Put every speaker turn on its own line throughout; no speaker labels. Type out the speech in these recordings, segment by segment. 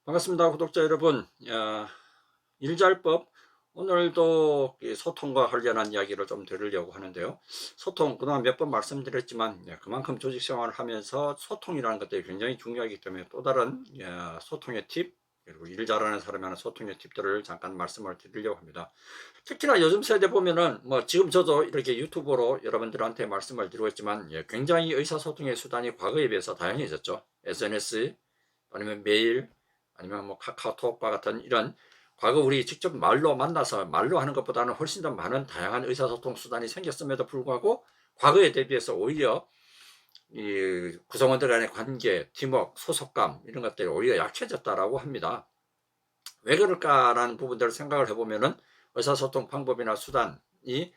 반갑습니다, 구독자 여러분. 일잘법, 오늘도 이 소통과 관련한 이야기를 좀 드리려고 하는데요. 소통, 그동안 몇 번 말씀드렸지만 그만큼 조직 생활을 하면서 소통이라는 것들이 굉장히 중요하기 때문에 또 다른 소통의 팁, 그리고 일 잘하는 사람이 하는 소통의 팁들을 잠깐 말씀을 드리려고 합니다. 특히나 요즘 세대 보면은 지금 저도 이렇게 유튜브로 여러분들한테 말씀을 드리고 있지만 굉장히 의사소통의 수단이 과거에 비해서 다양해졌죠. SNS 아니면 메일 아니면 카카오톡과 같은 이런, 과거 우리 직접 말로 만나서 말로 하는 것보다는 훨씬 더 많은 다양한 의사소통 수단이 생겼음에도 불구하고 과거에 대비해서 오히려 이 구성원들 간의 관계, 팀워크, 소속감 이런 것들이 오히려 약해졌다라고 합니다. 왜 그럴까라는 부분들을 생각을 해보면은 의사소통 방법이나 수단이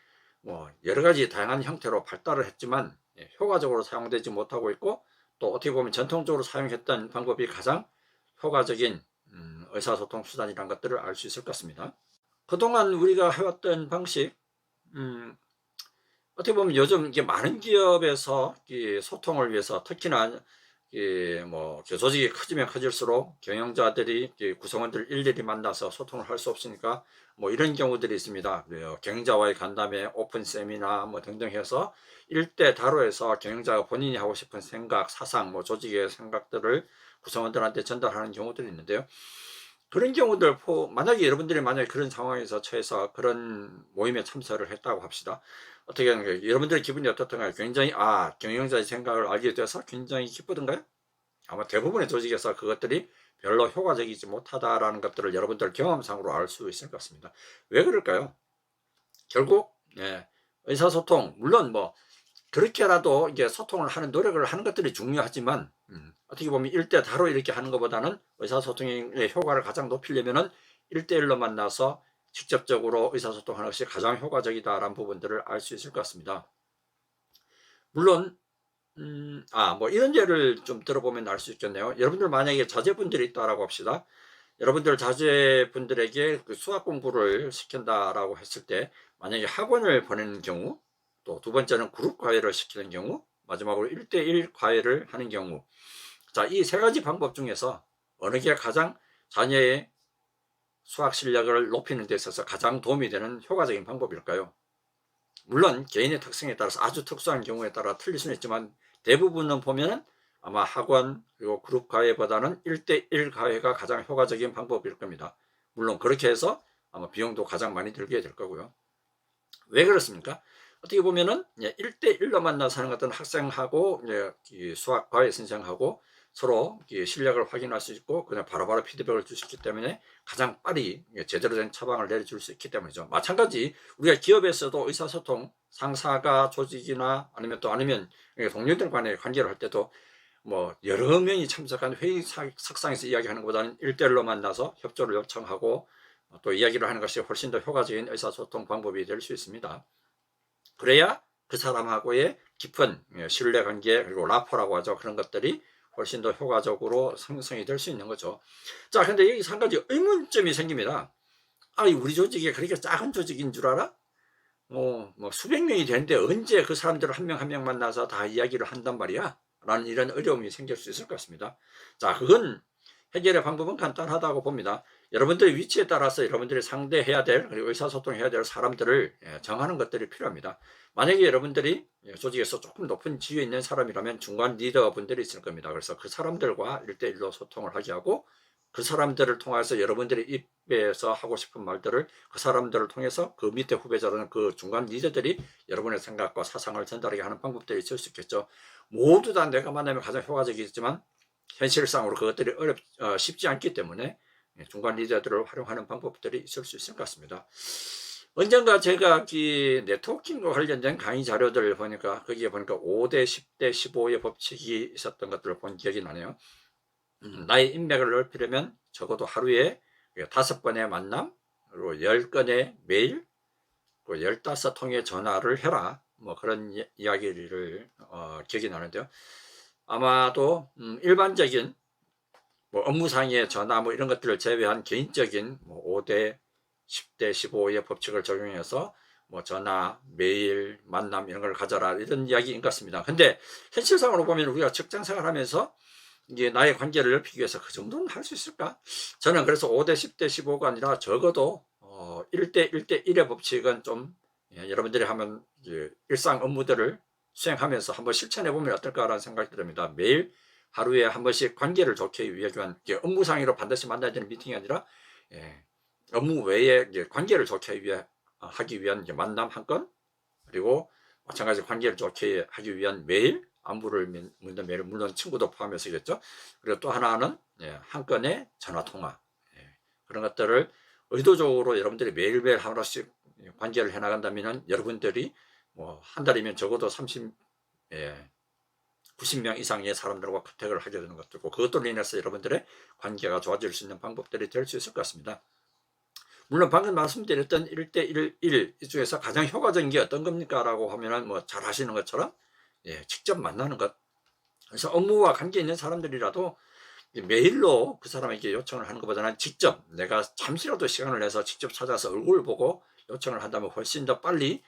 여러 가지 다양한 형태로 발달을 했지만 효과적으로 사용되지 못하고 있고, 또 어떻게 보면 전통적으로 사용했던 방법이 가장 효과적인 의사소통 수단이라는 것들을 알 수 있을 것 같습니다. 그동안 우리가 해왔던 방식, 어떻게 보면 요즘 이게 많은 기업에서 이 소통을 위해서, 특히나 조직이 커지면 커질수록 경영자들이 구성원들 일일이 만나서 소통을 할 수 없으니까 이런 경우들이 있습니다. 경영자와의 간담회, 오픈 세미나 등등 해서 일대 다로해서 경영자가 본인이 하고 싶은 생각, 사상, 조직의 생각들을 구성원들한테 전달하는 경우들이 있는데요. 그런 경우들, 만약에 그런 상황에서 처해서 그런 모임에 참석을 했다고 합시다. 어떻게 하는 거예요? 여러분들의 기분이 어떻던가요? 굉장히 경영자의 생각을 알게 돼서 굉장히 기쁘던가요? 아마 대부분의 조직에서 그것들이 별로 효과적이지 못하다라는 것들을 여러분들 경험상으로 알 수 있을 것 같습니다. 왜 그럴까요? 결국 의사소통, 물론 그렇게라도 이게 소통을 하는 노력을 하는 것들이 중요하지만 어떻게 보면 1대 다로 이렇게 하는 것보다는 의사소통의 효과를 가장 높이려면은 1대1로 만나서 직접적으로 의사소통하는 것이 가장 효과적이다라는 부분들을 알 수 있을 것 같습니다. 물론 이런 예를 좀 들어보면 알 수 있겠네요. 여러분들 만약에 자제분들이 있다라고 합시다. 여러분들 자제분들에게 그 수학 공부를 시킨다라고 했을 때, 만약에 학원을 보내는 경우, 또 두 번째는 그룹 과외를 시키는 경우, 마지막으로 1대1 과외를 하는 경우, 자, 이 세 가지 방법 중에서 어느 게 가장 자녀의 수학 실력을 높이는 데 있어서 가장 도움이 되는 효과적인 방법일까요? 물론 개인의 특성에 따라서 아주 특수한 경우에 따라 틀릴 수는 있지만, 대부분은 보면은 아마 학원 그리고 그룹 과외보다는 1대1 과외가 가장 효과적인 방법일 겁니다. 물론 그렇게 해서 아마 비용도 가장 많이 들게 될 거고요. 왜 그렇습니까? 어떻게 보면은 1대1로 만나서 하는 것들은 학생하고 수학 과외 선생하고 서로 실력을 확인할 수 있고 그냥 바로바로 피드백을 줄 수 있기 때문에 가장 빨리 제대로 된 처방을 내려줄 수 있기 때문이죠. 마찬가지 우리가 기업에서도 의사소통, 상사가 조직이나 아니면 동료들 간의 관계를 할 때도 여러 명이 참석한 회의 석상에서 이야기하는 것보다는 1대1로 만나서 협조를 요청하고 또 이야기를 하는 것이 훨씬 더 효과적인 의사소통 방법이 될 수 있습니다. 그래야 그 사람하고의 깊은 신뢰관계, 그리고 라포라고 하죠. 그런 것들이 훨씬 더 효과적으로 생성이 될 수 있는 거죠. 자, 근데 여기서 한 가지 의문점이 생깁니다. 우리 조직이 그렇게 작은 조직인 줄 알아? 수백 명이 되는데 언제 그 사람들을 한 명 한 명 만나서 다 이야기를 한단 말이야? 라는 이런 어려움이 생길 수 있을 것 같습니다. 자, 그건 해결의 방법은 간단하다고 봅니다. 여러분들의 위치에 따라서 여러분들이 상대해야 될, 그리고 의사소통해야 될 사람들을 정하는 것들이 필요합니다. 만약에 여러분들이 조직에서 조금 높은 지위에 있는 사람이라면 중간 리더분들이 있을 겁니다. 그래서 그 사람들과 1대1로 소통을 하게 하고, 그 사람들을 통해서 여러분들이 입에서 하고 싶은 말들을 그 사람들을 통해서 그 밑에 후배자라는 그 중간 리더들이 여러분의 생각과 사상을 전달하게 하는 방법들이 있을 수 있겠죠. 모두 다 내가 만나면 가장 효과적이지만 현실상으로 그것들이 쉽지 않기 때문에 중간 리더들을 활용하는 방법들이 있을 수 있을 것 같습니다. 언젠가 제가 네트워킹과 관련된 강의 자료들을 보니까 거기에 보니까 5대, 10대, 15의 법칙이 있었던 것들을 본 기억이 나네요. 나의 인맥을 넓히려면 적어도 하루에 5번의 만남, 그리고 10건의 메일, 그리고 15통의 전화를 해라. 그런 이야기를 기억이 나는데요. 아마도 일반적인 업무상의 전화 이런 것들을 제외한 개인적인 5대, 10대, 15의 법칙을 적용해서 전화, 메일, 만남 이런 걸 가져라, 이런 이야기인 것 같습니다. 근데 현실상으로 보면 우리가 직장 생활하면서 이게 나의 관계를 넓히기 위해서 그 정도는 할 수 있을까? 저는 그래서 5대 10대 15가 아니라 적어도 1대 1대 1의 법칙은 좀 여러분들이 하면 일상 업무들을 수행하면서 한번 실천해 보면 어떨까라는 생각이 듭니다. 매일 하루에 한 번씩 관계를 좋게 위한 업무상으로 반드시 만나야 되는 미팅이 아니라 업무 외에 관계를 좋게 하기 위한 만남 한 건, 그리고 마찬가지 관계를 좋게 하기 위한 메일, 안부를 묻는 메일, 물론 친구도 포함해서겠죠. 그리고 또 하나는 한 건의 전화 통화, 그런 것들을 의도적으로 여러분들이 매일매일 하나씩 관계를 해나간다면 여러분들이 뭐 한 달이면 적어도 90명 이상의 사람들과 컨택을 하게 되는 것도 있고, 그것들로 인해서 여러분들의 관계가 좋아질 수 있는 방법들이 될 수 있을 것 같습니다. 물론 방금 말씀드렸던 1대1, 1, 이 중에서 가장 효과적인 게 어떤 겁니까? 라고 하면은 뭐 잘 하시는 것처럼 직접 만나는 것. 그래서 업무와 관계 있는 사람들이라도 메일로 그 사람에게 요청을 하는 것보다는 직접 내가 잠시라도 시간을 내서 직접 찾아서 얼굴을 보고 요청을 한다면 훨씬 더 빨리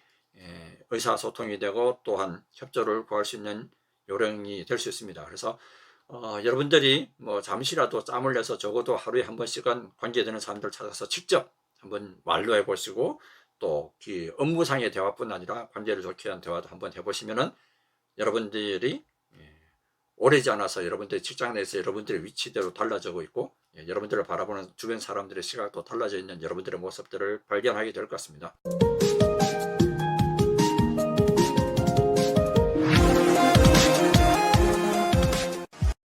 의사소통이 되고 또한 협조를 구할 수 있는 요령이 될 수 있습니다. 그래서 여러분들이 뭐 잠시라도 짬을 내서 적어도 하루에 한 번씩은 관계되는 사람들 찾아서 직접 한번 말로 해보시고, 또 업무상의 대화뿐 아니라 관계를 좋게 한 대화도 한번 해보시면은 여러분들이 오래지 않아서 여러분들의 직장 내에서 여러분들의 위치대로 달라지고 있고, 여러분들을 바라보는 주변 사람들의 시각도 달라져 있는 여러분들의 모습들을 발견하게 될 것 같습니다.